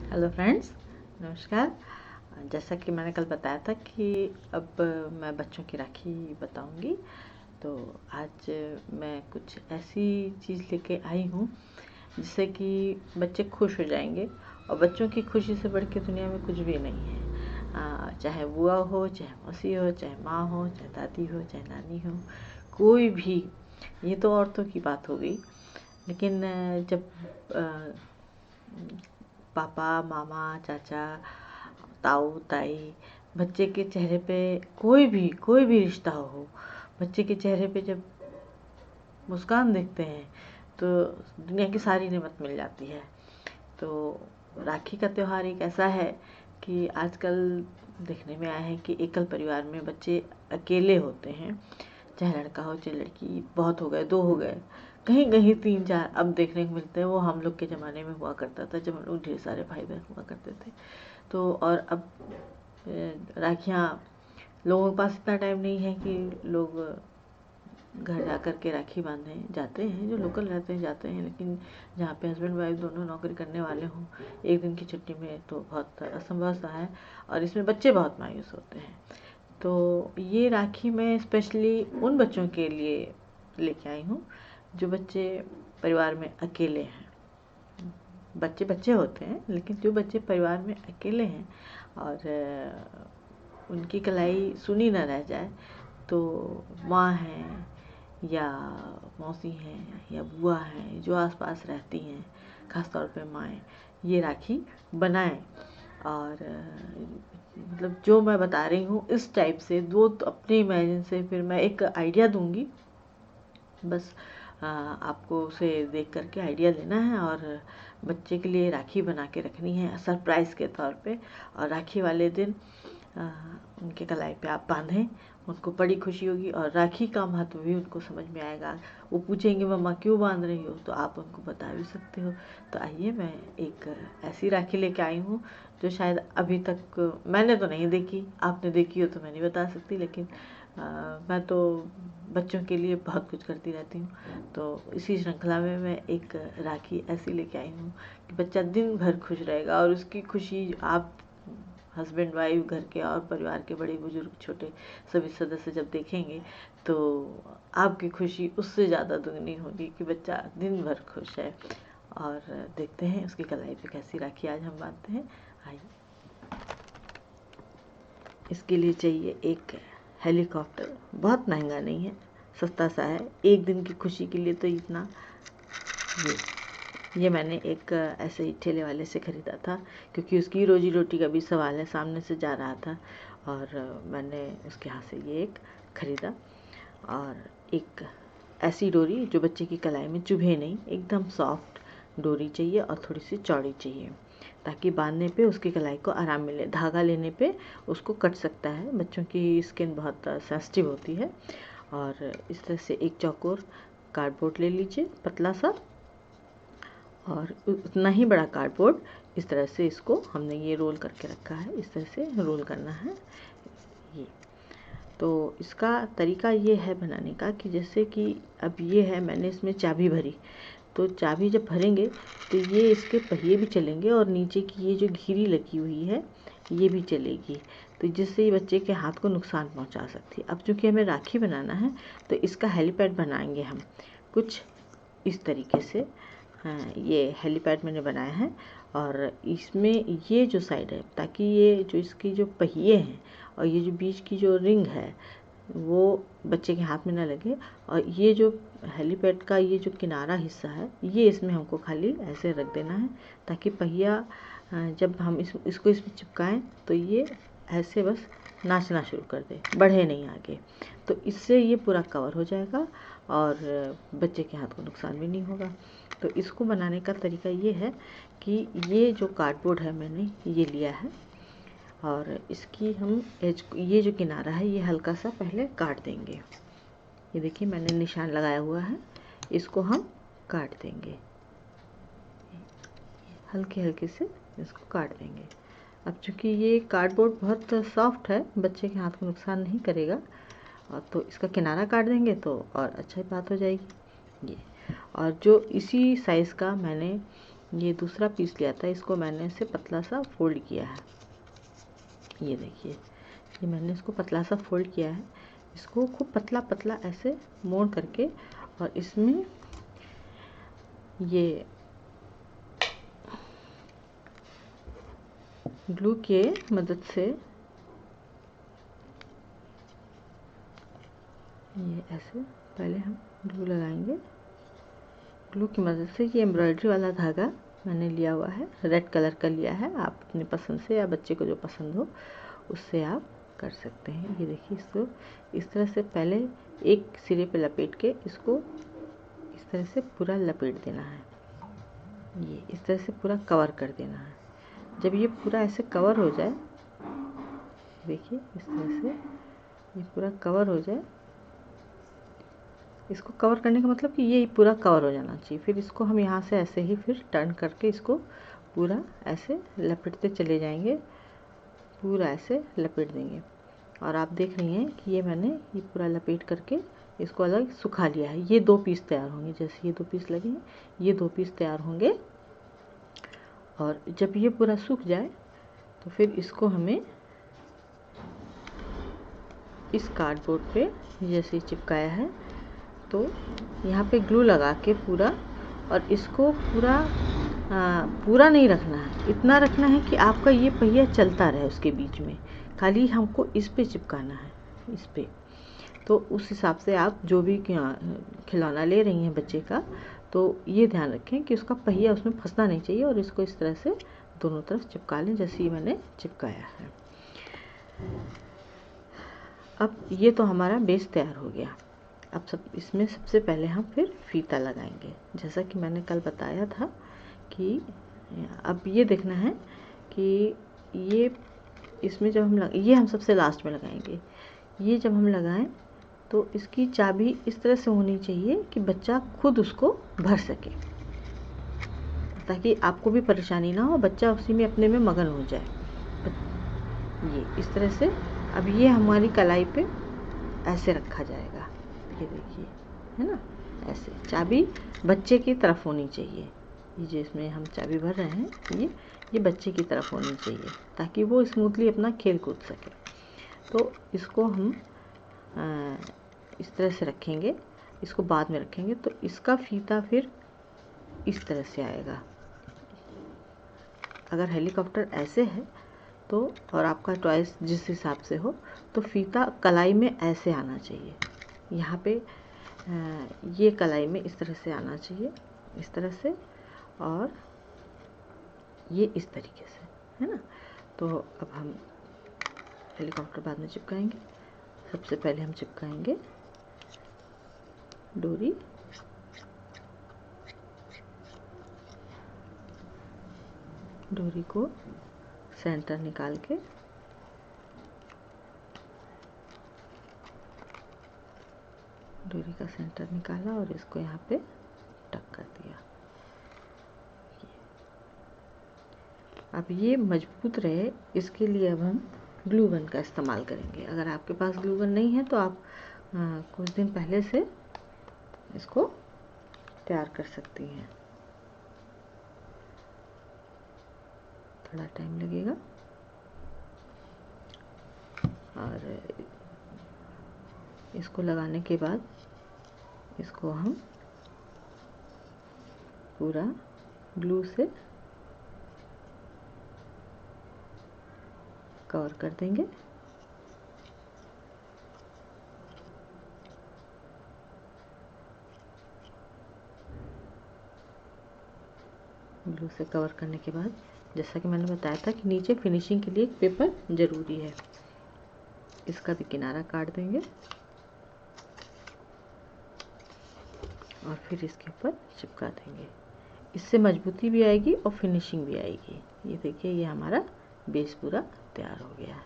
Hello friends, नमस्कार। जैसा कि मैंने कल बताया था कि अब मैं बच्चों की राखी बताऊंगी। तो आज मैं कुछ ऐसी चीज़ लेके आई हूँ जिससे कि बच्चे खुश हो जाएंगे। और बच्चों की खुशी से बढ़ के दुनिया में कुछ भी नहीं है। चाहे बुआ हो, चाहे मौसी हो, चाहे माँ हो, चाहे दादी हो, चाहे नानी हो, कोई भी। ये तो औरतों की बात हो गई, लेकिन जब पापा, मामा, चाचा, ताऊ, ताई, बच्चे के चेहरे पे कोई भी रिश्ता हो, बच्चे के चेहरे पे जब मुस्कान देखते हैं तो दुनिया की सारी नेमत मिल जाती है। तो राखी का त्यौहार एक ऐसा है कि आजकल देखने में आया है कि एकल परिवार में बच्चे अकेले होते हैं। चाहे लड़का हो चाहे लड़की, बहुत हो गए, दो हो गए, कहीं कहीं तीन चार अब देखने को मिलते हैं। वो हम लोग के ज़माने में हुआ करता था जब हम लोग ढेर सारे भाई बहन हुआ करते थे। तो और अब राखियाँ, लोगों के पास इतना टाइम नहीं है कि लोग घर जा कर के राखी बांधने जाते हैं। जो लोकल रहते हैं जाते हैं, लेकिन जहाँ पे हस्बैंड वाइफ दोनों नौकरी करने वाले हों, एक दिन की छुट्टी में तो बहुत असंभव सा है। और इसमें बच्चे बहुत मायूस होते हैं। तो ये राखी मैं स्पेशली उन बच्चों के लिए लेके आई हूँ जो बच्चे परिवार में अकेले हैं। बच्चे बच्चे होते हैं, लेकिन जो बच्चे परिवार में अकेले हैं और उनकी कलाई सुनी ना रह जाए, तो माँ हैं या मौसी हैं या बुआ हैं जो आसपास रहती हैं, ख़ासतौर पे माएँ, ये राखी बनाएं। और मतलब जो मैं बता रही हूँ इस टाइप से दो तो अपने इमेजिन से फिर मैं एक आइडिया दूंगी। बस आपको उसे देख करके आइडिया लेना है और बच्चे के लिए राखी बना के रखनी है सरप्राइज़ के तौर पे। और राखी वाले दिन उनके कलाई पे आप बांधें, उनको बड़ी खुशी होगी और राखी का महत्व भी उनको समझ में आएगा। वो पूछेंगे मम्मा क्यों बांध रही हो, तो आप उनको बता भी सकते हो। तो आइए, मैं एक ऐसी राखी लेके आई हूँ जो शायद अभी तक मैंने तो नहीं देखी, आपने देखी हो तो मैं नहीं बता सकती, लेकिन मैं तो बच्चों के लिए बहुत कुछ करती रहती हूँ। तो इसी श्रृंखला में मैं एक राखी ऐसी लेके आई हूँ कि बच्चा दिन भर खुश रहेगा और उसकी खुशी आप हस्बैंड वाइफ, घर के और परिवार के बड़े बुजुर्ग छोटे सभी सदस्य जब देखेंगे तो आपकी खुशी उससे ज़्यादा दुगनी होगी कि बच्चा दिन भर खुश है। और देखते हैं उसकी कलाई पे कैसी राखी आज हम बांधते हैं। आइए, इसके लिए चाहिए एक हेलीकॉप्टर। बहुत महंगा नहीं है, सस्ता सा है। एक दिन की खुशी के लिए तो इतना। ये मैंने एक ऐसे ही ठेले वाले से ख़रीदा था, क्योंकि उसकी रोजी रोटी का भी सवाल है, सामने से जा रहा था और मैंने उसके हाथ से ये एक ख़रीदा। और एक ऐसी डोरी जो बच्चे की कलाई में चुभे नहीं, एकदम सॉफ्ट डोरी चाहिए और थोड़ी सी चौड़ी चाहिए, ताकि बांधने पे उसकी कलाई को आराम मिले। धागा लेने पे उसको कट सकता है, बच्चों की स्किन बहुत सेंसिटिव होती है। और इस तरह से एक चौकोर कार्डबोर्ड ले लीजिए, पतला सा, और उतना ही बड़ा कार्डबोर्ड। इस तरह से इसको हमने ये रोल करके रखा है, इस तरह से रोल करना है ये। तो इसका तरीका ये है बनाने का कि जैसे कि अब ये है, मैंने इसमें चाबी भरी, तो चाबी जब भरेंगे तो ये इसके पहिए भी चलेंगे और नीचे की ये जो घिरी लगी हुई है ये भी चलेगी, तो जिससे ये बच्चे के हाथ को नुकसान पहुंचा सकती है। अब चूँकि हमें राखी बनाना है तो इसका हेलीपैड बनाएंगे हम कुछ इस तरीके से। हाँ, ये हेलीपैड मैंने बनाया है और इसमें ये जो साइड है, ताकि ये जो इसकी जो पहिए हैं और ये जो बीच की जो रिंग है वो बच्चे के हाथ में ना लगे। और ये जो हेलीपैड का ये जो किनारा हिस्सा है ये इसमें हमको खाली ऐसे रख देना है, ताकि पहिया जब हम इसको इसमें चिपकाएं तो ये ऐसे बस नाचना शुरू कर दे, बढ़े नहीं आगे। तो इससे ये पूरा कवर हो जाएगा और बच्चे के हाथ को नुकसान भी नहीं होगा। तो इसको बनाने का तरीका ये है कि ये जो कार्डबोर्ड है मैंने ये लिया है और इसकी हम एज, ये जो किनारा है ये हल्का सा पहले काट देंगे। ये देखिए मैंने निशान लगाया हुआ है, इसको हम काट देंगे, हल्के हल्के से इसको काट देंगे। अब चूँकि ये कार्डबोर्ड बहुत सॉफ्ट है, बच्चे के हाथ को नुकसान नहीं करेगा, और तो इसका किनारा काट देंगे तो और अच्छा बात हो जाएगी ये। और जो इसी साइज़ का मैंने ये दूसरा पीस लिया था, इसको मैंने इसे पतला सा फोल्ड किया है। ये देखिए, ये मैंने इसको पतला सा फोल्ड किया है। इसको खूब पतला पतला ऐसे मोड़ करके और इसमें ये ग्लू के मदद से ये ऐसे पहले हम ग्लू लगाएंगे। ग्लू की मदद से ये एम्ब्रॉयडरी वाला धागा मैंने लिया हुआ है, रेड कलर का लिया है। आप अपनी पसंद से या बच्चे को जो पसंद हो उससे आप कर सकते हैं। ये देखिए, इसको इस तरह से पहले एक सिरे पे लपेट के इसको इस तरह से पूरा लपेट देना है। ये इस तरह से पूरा कवर कर देना है। जब ये पूरा ऐसे कवर हो जाए, देखिए इस तरह से ये पूरा कवर हो जाए, इसको कवर करने का मतलब कि ये पूरा कवर हो जाना चाहिए। फिर इसको हम यहाँ से ऐसे ही फिर टर्न करके इसको पूरा ऐसे लपेटते चले जाएंगे, पूरा ऐसे लपेट देंगे। और आप देख रही हैं कि ये मैंने ये पूरा लपेट करके इसको अलग सुखा लिया है। ये 2 पीस तैयार होंगे, जैसे ये 2 पीस लगे हैं, ये 2 पीस तैयार होंगे। और जब ये पूरा सूख जाए तो फिर इसको हमें इस कार्डबोर्ड पे जैसे चिपकाया है तो यहाँ पे ग्लू लगा के पूरा, और इसको पूरा नहीं रखना है, इतना रखना है कि आपका ये पहिया चलता रहे उसके बीच में। खाली हमको इस पे चिपकाना है, इस पे। तो उस हिसाब से आप जो भी खिलौना ले रही हैं बच्चे का, तो ये ध्यान रखें कि उसका पहिया उसमें फंसना नहीं चाहिए, और इसको इस तरह से दोनों तरफ चिपका लें जैसे ये मैंने चिपकाया है। अब ये तो हमारा बेस तैयार हो गया। अब इसमें सबसे पहले हम फिर फीता लगाएंगे। जैसा कि मैंने कल बताया था कि अब ये देखना है कि ये इसमें जब ये हम सबसे लास्ट में लगाएंगे। ये जब हम लगाएं तो इसकी चाबी इस तरह से होनी चाहिए कि बच्चा खुद उसको भर सके, ताकि आपको भी परेशानी ना हो, बच्चा उसी में अपने में मगन हो जाए। ये इस तरह से अब ये हमारी कलाई पे ऐसे रखा जाएगा। ये देखिए, है ना, ऐसे चाबी बच्चे की तरफ होनी चाहिए। ये जिसमें हम चाबी भर रहे हैं ये बच्चे की तरफ होनी चाहिए, ताकि वो स्मूथली अपना खेल कूद सके। तो इसको हम इस तरह से रखेंगे, इसको बाद में रखेंगे। तो इसका फीता फिर इस तरह से आएगा। अगर हेलीकॉप्टर ऐसे है तो, और आपका चॉइस जिस हिसाब से हो, तो फीता कलाई में ऐसे आना चाहिए। यहाँ पे ये कलाई में इस तरह से आना चाहिए, इस तरह से, और ये इस तरीके से, है ना। तो अब हम हेलीकॉप्टर बाद में चिपकाएंगे। सबसे पहले हम चिपकाएंगे डोरी, डोरी को सेंटर निकाल के डोरी का सेंटर निकाला और इसको यहाँ पे टक कर दिया। अब ये मजबूत रहे, इसके लिए अब हम ग्लू गन का इस्तेमाल करेंगे। अगर आपके पास ग्लू गन नहीं है तो आप कुछ दिन पहले से इसको तैयार कर सकती हैं। थोड़ा टाइम लगेगा, और इसको लगाने के बाद इसको हम पूरा ग्लू से कवर कर देंगे। ग्लू से कवर करने के बाद, जैसा कि मैंने बताया था कि नीचे फिनिशिंग के लिए एक पेपर ज़रूरी है, इसका भी किनारा काट देंगे और फिर इसके ऊपर चिपका देंगे। इससे मजबूती भी आएगी और फिनिशिंग भी आएगी। ये देखिए, ये हमारा बेस पूरा तैयार हो गया है,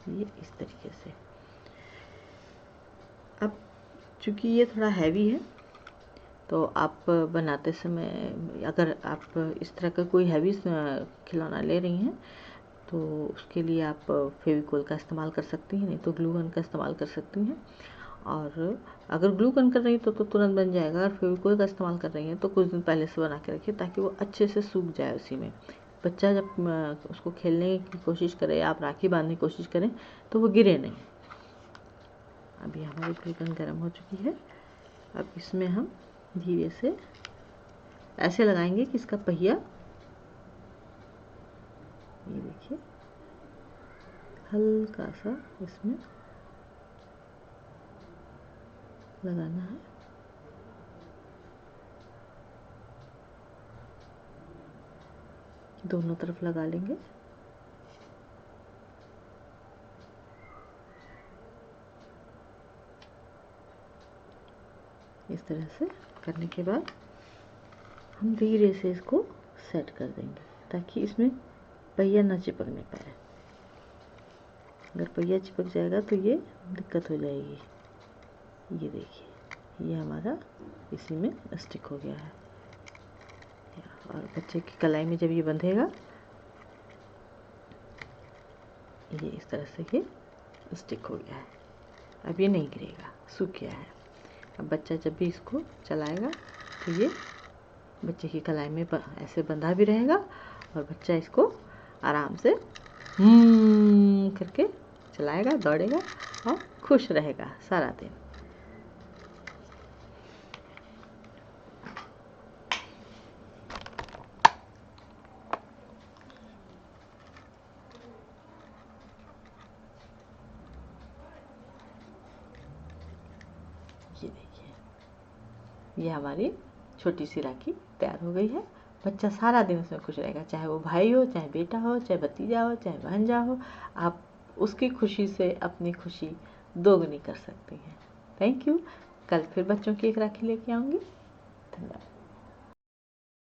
ये इस तरीके से। अब चूँकि ये थोड़ा हैवी है, तो आप बनाते समय अगर आप इस तरह का कोई हैवी खिलौना ले रही हैं तो उसके लिए आप फेविकोल का इस्तेमाल कर सकती हैं, नहीं तो ग्लू गन का इस्तेमाल कर सकती हैं। और अगर ग्लू गन कर रही है तो तुरंत बन जाएगा। अगर फेविकोल का इस्तेमाल कर रही हैं तो कुछ दिन पहले से बना के रखिए ताकि वो अच्छे से सूख जाए उसी में। बच्चा जब उसको खेलने की कोशिश करे, आप राखी बांधने की कोशिश करें तो वो गिरे नहीं। अभी हमारी ग्लू गन गर्म हो चुकी है। अब इसमें हम धीरे से ऐसे लगाएंगे कि इसका पहिया, ये देखिए, हल्का सा इसमें लगाना है। दोनों तरफ लगा लेंगे। इस तरह से करने के बाद हम धीरे से इसको सेट कर देंगे ताकि इसमें पहिया ना चिपकने पाए। अगर पहिया चिपक जाएगा तो ये दिक्कत हो जाएगी। ये देखिए, ये हमारा इसी में स्टिक हो गया है। और बच्चे की कलाई में जब ये बंधेगा, ये इस तरह से ये स्टिक हो गया है। अब ये नहीं गिरेगा, सूख गया है। अब बच्चा जब भी इसको चलाएगा तो ये बच्चे की कलाई में ऐसे बंधा भी रहेगा और बच्चा इसको आराम से करके चलाएगा, दौड़ेगा और खुश रहेगा सारा दिन। ये देखिए, ये हमारी छोटी सी राखी तैयार हो गई है। बच्चा सारा दिन उसमें खुश रहेगा, चाहे वो भाई हो, चाहे बेटा हो, चाहे भतीजा हो, चाहे भांजा हो। आप उसकी खुशी से अपनी खुशी दोगुनी कर सकती हैं। Thank you. कल फिर बच्चों की एक राखी लेके आऊँगी। धन्यवाद।